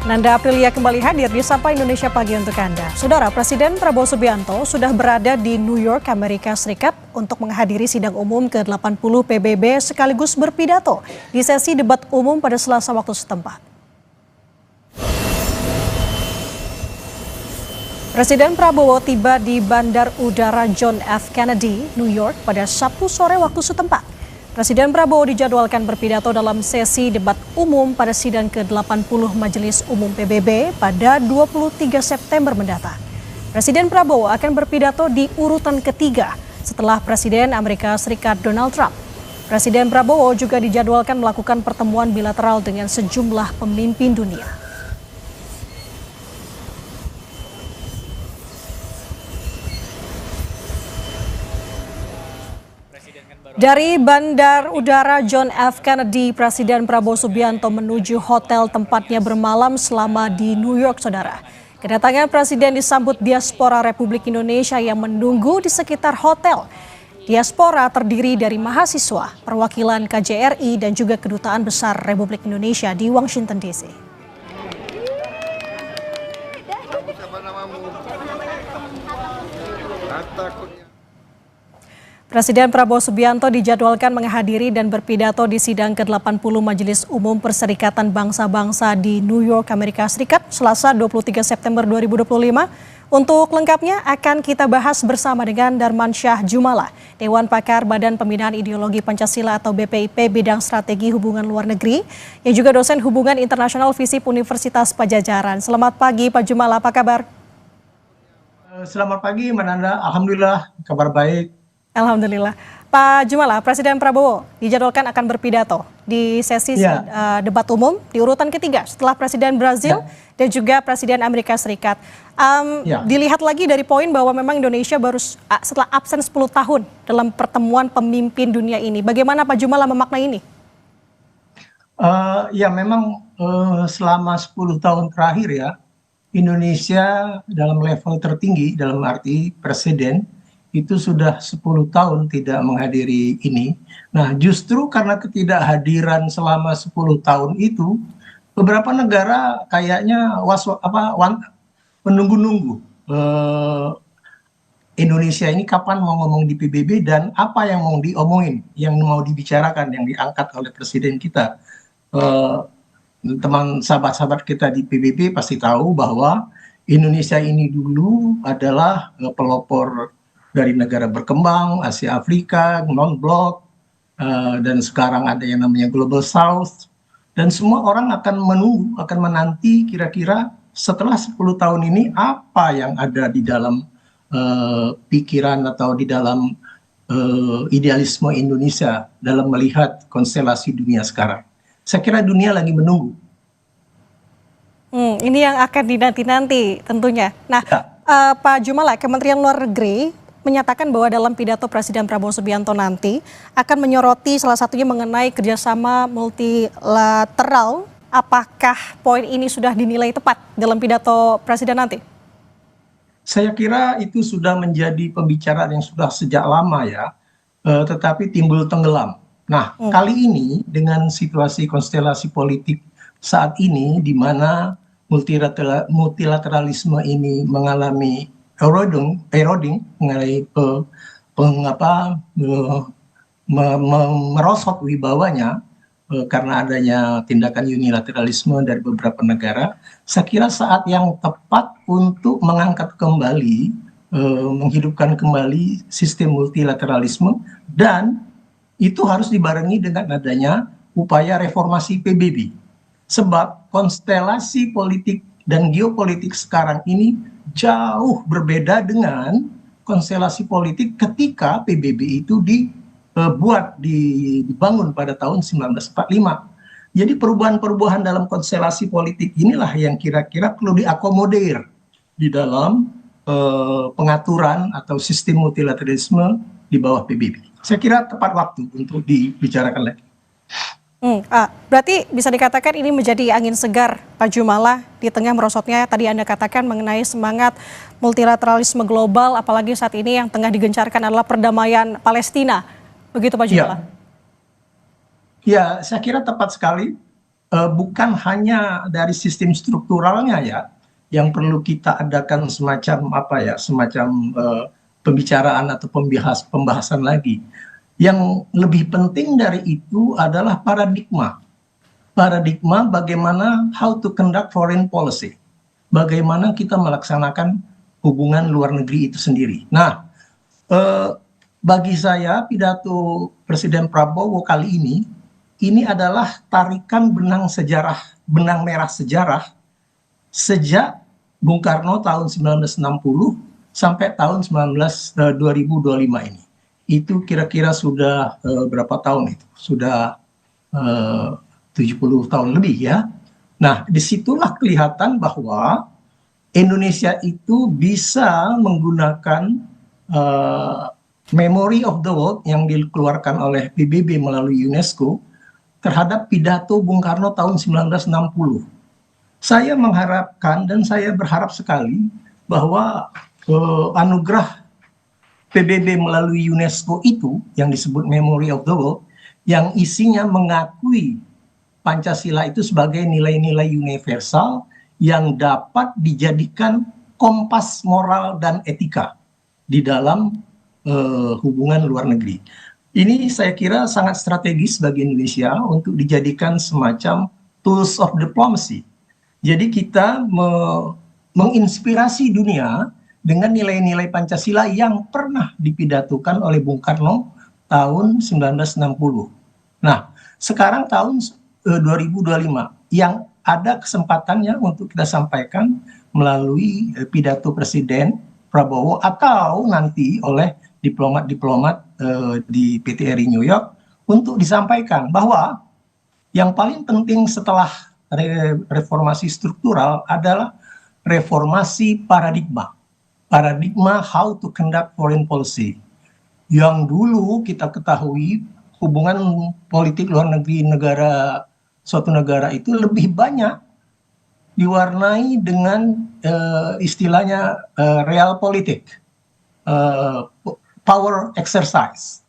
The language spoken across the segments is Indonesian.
Nanda Aprilia kembali hadir di Sapa Indonesia Pagi untuk Anda. Saudara, Presiden Prabowo Subianto sudah berada di New York, Amerika Serikat untuk menghadiri sidang umum ke-80 PBB sekaligus berpidato di sesi debat umum pada Selasa waktu setempat. Presiden Prabowo tiba di Bandar Udara John F. Kennedy, New York pada Sabtu sore waktu setempat. Presiden Prabowo dijadwalkan berpidato dalam sesi debat umum pada sidang ke-80 Majelis Umum PBB pada 23 September mendatang. Presiden Prabowo akan berpidato di urutan ketiga setelah Presiden Amerika Serikat Donald Trump. Presiden Prabowo juga dijadwalkan melakukan pertemuan bilateral dengan sejumlah pemimpin dunia. Dari Bandar Udara John F. Kennedy, Presiden Prabowo Subianto menuju hotel tempatnya bermalam selama di New York, saudara. Kedatangan Presiden disambut diaspora Republik Indonesia yang menunggu di sekitar hotel. Diaspora terdiri dari mahasiswa, perwakilan KJRI, dan juga Kedutaan Besar Republik Indonesia di Washington DC. Presiden Prabowo Subianto dijadwalkan menghadiri dan berpidato di sidang ke-80 Majelis Umum Perserikatan Bangsa-Bangsa di New York, Amerika Serikat, Selasa 23 September 2025. Untuk lengkapnya akan kita bahas bersama dengan Darman Syah Jumala, Dewan Pakar Badan Pembinaan Ideologi Pancasila atau BPIP Bidang Strategi Hubungan Luar Negeri, yang juga dosen Hubungan Internasional FISIP Universitas Padjadjaran. Selamat pagi Pak Jumala, apa kabar? Selamat pagi Mbak Nanda, Alhamdulillah kabar baik. Alhamdulillah. Pak Jumala, Presiden Prabowo dijadwalkan akan berpidato di sesi debat umum di urutan ketiga setelah Presiden Brazil dan juga Presiden Amerika Serikat. Dilihat lagi dari poin bahwa memang Indonesia baru setelah absen 10 tahun dalam pertemuan pemimpin dunia ini. Bagaimana Pak Jumala memaknai ini? Memang selama 10 tahun terakhir ya, Indonesia dalam level tertinggi dalam arti presiden itu sudah 10 tahun tidak menghadiri ini. Nah, justru karena ketidakhadiran selama 10 tahun itu, beberapa negara kayaknya menunggu-nunggu Indonesia ini kapan mau ngomong di PBB dan apa yang mau diomongin, yang mau dibicarakan, yang diangkat oleh presiden kita. Teman sahabat-sahabat kita di PBB pasti tahu bahwa Indonesia ini dulu adalah pelopor dari negara berkembang, Asia Afrika, non-blok, dan sekarang ada yang namanya Global South. Dan semua orang akan menunggu, akan menanti kira-kira setelah 10 tahun ini apa yang ada di dalam pikiran atau di dalam idealisme Indonesia dalam melihat konstelasi dunia sekarang. Saya kira dunia lagi menunggu. Ini yang akan dinanti-nanti tentunya. Nah, Pak Jumala, Kementerian Luar Negeri menyatakan bahwa dalam pidato Presiden Prabowo Subianto nanti akan menyoroti salah satunya mengenai kerjasama multilateral. Apakah poin ini sudah dinilai tepat dalam pidato Presiden nanti? Saya kira itu sudah menjadi pembicaraan yang sudah sejak lama ya, tetapi timbul tenggelam. Nah, kali ini dengan situasi konstelasi politik saat ini di mana multilateralisme ini mengalami eroding mengenai merosot wibawanya karena adanya tindakan unilateralisme dari beberapa negara. Saya kira saat yang tepat untuk mengangkat kembali, menghidupkan kembali sistem multilateralisme, dan itu harus dibarengi dengan adanya upaya reformasi PBB. Sebab konstelasi politik dan geopolitik sekarang ini jauh berbeda dengan konstelasi politik ketika PBB itu dibangun pada tahun 1945. Jadi perubahan-perubahan dalam konstelasi politik inilah yang kira-kira perlu diakomodir di dalam pengaturan atau sistem multilateralisme di bawah PBB. Saya kira tepat waktu untuk dibicarakan lagi. Berarti bisa dikatakan ini menjadi angin segar Pak Jumala di tengah merosotnya tadi Anda katakan mengenai semangat multilateralisme global, apalagi saat ini yang tengah digencarkan adalah perdamaian Palestina. Begitu Pak Jumala? Ya, saya kira tepat sekali. bukan hanya dari sistem strukturalnya ya, yang perlu kita adakan semacam apa ya, semacam pembicaraan atau pembahasan lagi. Yang lebih penting dari itu adalah paradigma. Paradigma bagaimana how to conduct foreign policy. Bagaimana kita melaksanakan hubungan luar negeri itu sendiri. Nah, bagi saya pidato Presiden Prabowo kali ini adalah tarikan benang sejarah, benang merah sejarah sejak Bung Karno tahun 1960 sampai tahun 2025 ini. Itu kira-kira sudah berapa tahun itu? Sudah 70 tahun lebih ya. Nah, disitulah kelihatan bahwa Indonesia itu bisa menggunakan Memory of the World yang dikeluarkan oleh PBB melalui UNESCO terhadap pidato Bung Karno tahun 1960. Saya mengharapkan dan saya berharap sekali bahwa anugerah PBB melalui UNESCO itu yang disebut Memory of the World yang isinya mengakui Pancasila itu sebagai nilai-nilai universal yang dapat dijadikan kompas moral dan etika di dalam hubungan luar negeri. Ini saya kira sangat strategis bagi Indonesia untuk dijadikan semacam tools of diplomacy. Jadi kita menginspirasi dunia dengan nilai-nilai Pancasila yang pernah dipidatokan oleh Bung Karno tahun 1960. Nah, sekarang tahun 2025 yang ada kesempatannya untuk kita sampaikan melalui pidato Presiden Prabowo atau nanti oleh diplomat-diplomat di PTRI New York untuk disampaikan bahwa yang paling penting setelah reformasi struktural adalah reformasi paradigma. Paradigma how to conduct foreign policy. Yang dulu kita ketahui hubungan politik luar negeri suatu negara itu lebih banyak diwarnai dengan istilahnya realpolitik, power exercise,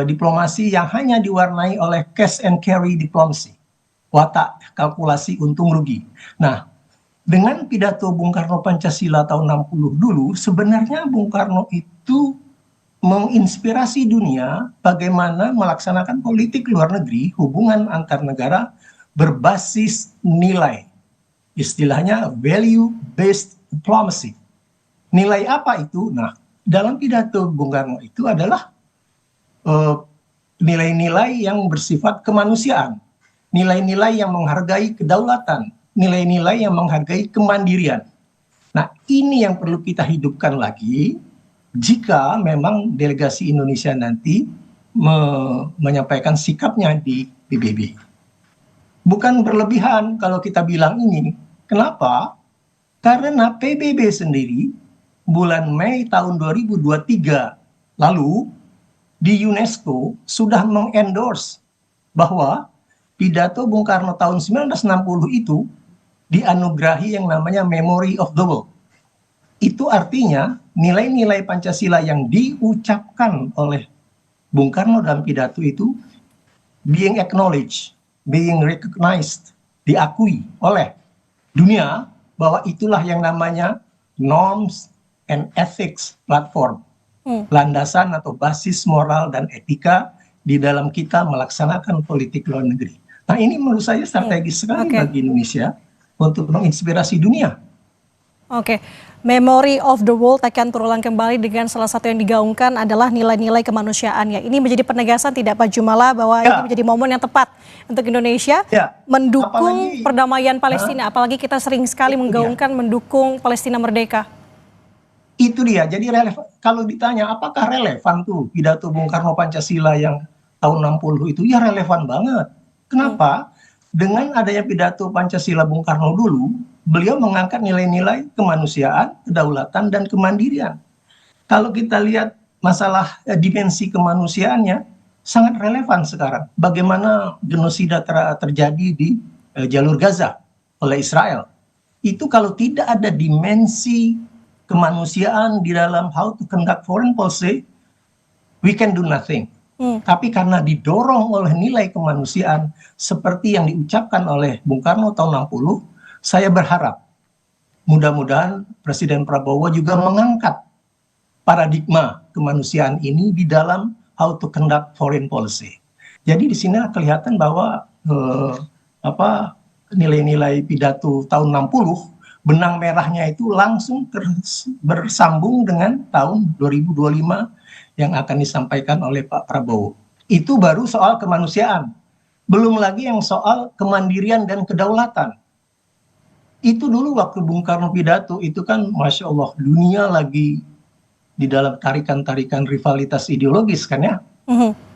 diplomasi yang hanya diwarnai oleh cash and carry diplomacy, watak kalkulasi untung rugi. Nah, dengan pidato Bung Karno Pancasila tahun 60 dulu, sebenarnya Bung Karno itu menginspirasi dunia bagaimana melaksanakan politik luar negeri, hubungan antar negara berbasis nilai. Istilahnya value-based diplomacy. Nilai apa itu? Nah, dalam pidato Bung Karno itu adalah nilai-nilai yang bersifat kemanusiaan, nilai-nilai yang menghargai kedaulatan, nilai-nilai yang menghargai kemandirian. Nah, ini yang perlu kita hidupkan lagi jika memang delegasi Indonesia nanti menyampaikan sikapnya di PBB. Bukan berlebihan kalau kita bilang ini. Kenapa? Karena PBB sendiri bulan Mei tahun 2023 lalu di UNESCO sudah mengendorse bahwa pidato Bung Karno tahun 1960 itu dianugerahi yang namanya Memory of the World. Itu artinya nilai-nilai Pancasila yang diucapkan oleh Bung Karno dalam pidato itu being acknowledged, being recognized, diakui oleh dunia bahwa itulah yang namanya norms and ethics platform, landasan atau basis moral dan etika di dalam kita melaksanakan politik luar negeri. Nah, ini menurut saya strategis sekali bagi Indonesia untuk menginspirasi dunia. Oke, Memory of the World akan terulang kembali dengan salah satu yang digaungkan adalah nilai-nilai kemanusiaan. Ya, ini menjadi penegasan tidak Pak Jumala bahwa ini menjadi momen yang tepat untuk Indonesia mendukung perdamaian Palestina. Apalagi kita sering sekali menggaungkan mendukung Palestina merdeka. Itu dia. Jadi kalau ditanya apakah relevan tuh pidato Bung Karno Pancasila yang tahun 60 itu, ya relevan banget. Kenapa? Dengan adanya pidato Pancasila Bung Karno dulu, beliau mengangkat nilai-nilai kemanusiaan, kedaulatan, dan kemandirian. Kalau kita lihat masalah dimensi kemanusiaannya, sangat relevan sekarang. Bagaimana genosida terjadi di jalur Gaza oleh Israel. Itu kalau tidak ada dimensi kemanusiaan di dalam how to conduct foreign policy, we can do nothing. Tapi karena didorong oleh nilai kemanusiaan seperti yang diucapkan oleh Bung Karno tahun 60, saya berharap mudah-mudahan Presiden Prabowo juga mengangkat paradigma kemanusiaan ini di dalam how to conduct foreign policy. Jadi di sini kelihatan bahwa nilai-nilai pidato tahun 60, benang merahnya itu langsung bersambung dengan tahun 2025 yang akan disampaikan oleh Pak Prabowo. Itu baru soal kemanusiaan. Belum lagi yang soal kemandirian dan kedaulatan. Itu dulu waktu Bung Karno pidato, itu kan Masya Allah, dunia lagi di dalam tarikan-tarikan rivalitas ideologis kan ya.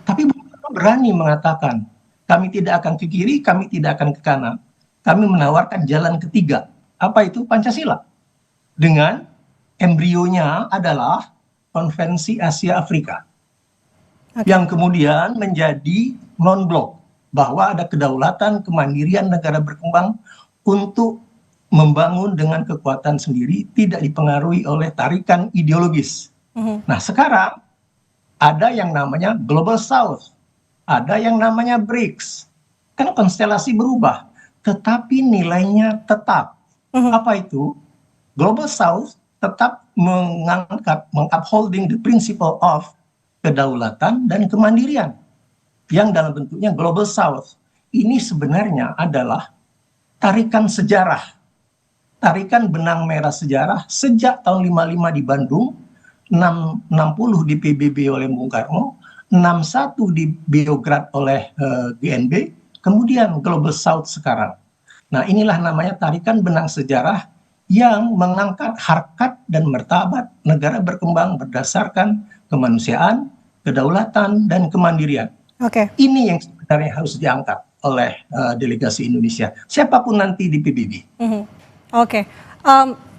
Tapi Bung Karno berani mengatakan, kami tidak akan ke kiri, kami tidak akan ke kanan. Kami menawarkan jalan ketiga. Apa itu? Pancasila. Dengan embrionya adalah Konvensi Asia Afrika. Yang kemudian menjadi non-blok. Bahwa ada kedaulatan, kemandirian negara berkembang untuk membangun dengan kekuatan sendiri, tidak dipengaruhi oleh tarikan ideologis. Nah sekarang ada yang namanya Global South, ada yang namanya BRICS. Kan konstelasi berubah, tetapi nilainya tetap. Apa itu? Global South tetap mengupholding the principle of kedaulatan dan kemandirian yang dalam bentuknya Global South. Ini sebenarnya adalah tarikan sejarah, tarikan benang merah sejarah sejak tahun 55 di Bandung, 60 di PBB oleh Bung Karno, 61 di Beograd oleh GNB, kemudian Global South sekarang. Nah inilah namanya tarikan benang sejarah yang mengangkat harkat dan martabat negara berkembang berdasarkan kemanusiaan, kedaulatan, dan kemandirian. Ini yang sebenarnya harus diangkat oleh delegasi Indonesia, siapapun nanti di PBB.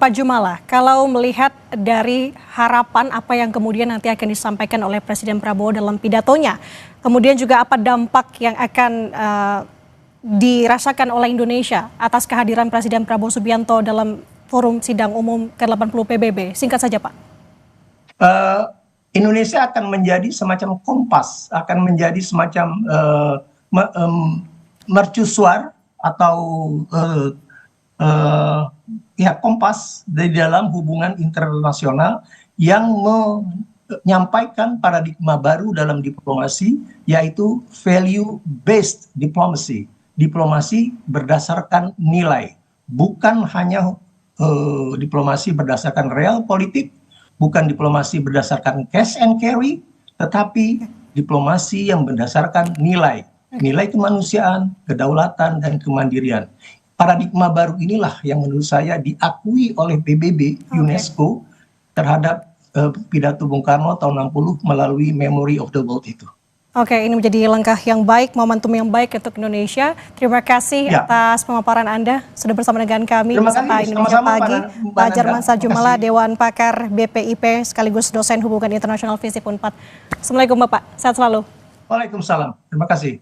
Pak Jumala, kalau melihat dari harapan apa yang kemudian nanti akan disampaikan oleh Presiden Prabowo dalam pidatonya, kemudian juga apa dampak yang akan dirasakan oleh Indonesia atas kehadiran Presiden Prabowo Subianto dalam forum sidang umum ke-80 PBB, singkat saja Pak. Indonesia akan menjadi semacam kompas, akan menjadi semacam mercusuar atau kompas di dalam hubungan internasional yang menyampaikan paradigma baru dalam diplomasi, yaitu value based diplomacy. Diplomasi berdasarkan nilai, bukan hanya diplomasi berdasarkan real politik, bukan diplomasi berdasarkan cash and carry, tetapi diplomasi yang berdasarkan nilai kemanusiaan, kedaulatan, dan kemandirian. Paradigma baru inilah yang menurut saya diakui oleh PBB UNESCO terhadap pidato Bung Karno tahun 60 melalui Memory of the World itu. Ini menjadi langkah yang baik, momentum yang baik untuk Indonesia. Terima kasih atas pemaparan Anda sudah bersama dengan kami di Sapa Indonesia Pagi. Pak Jarmansyah Jumala, Dewan Pakar BPIP sekaligus dosen hubungan internasional FISIP Unpad. Assalamualaikum Bapak, sehat selalu. Waalaikumsalam, terima kasih.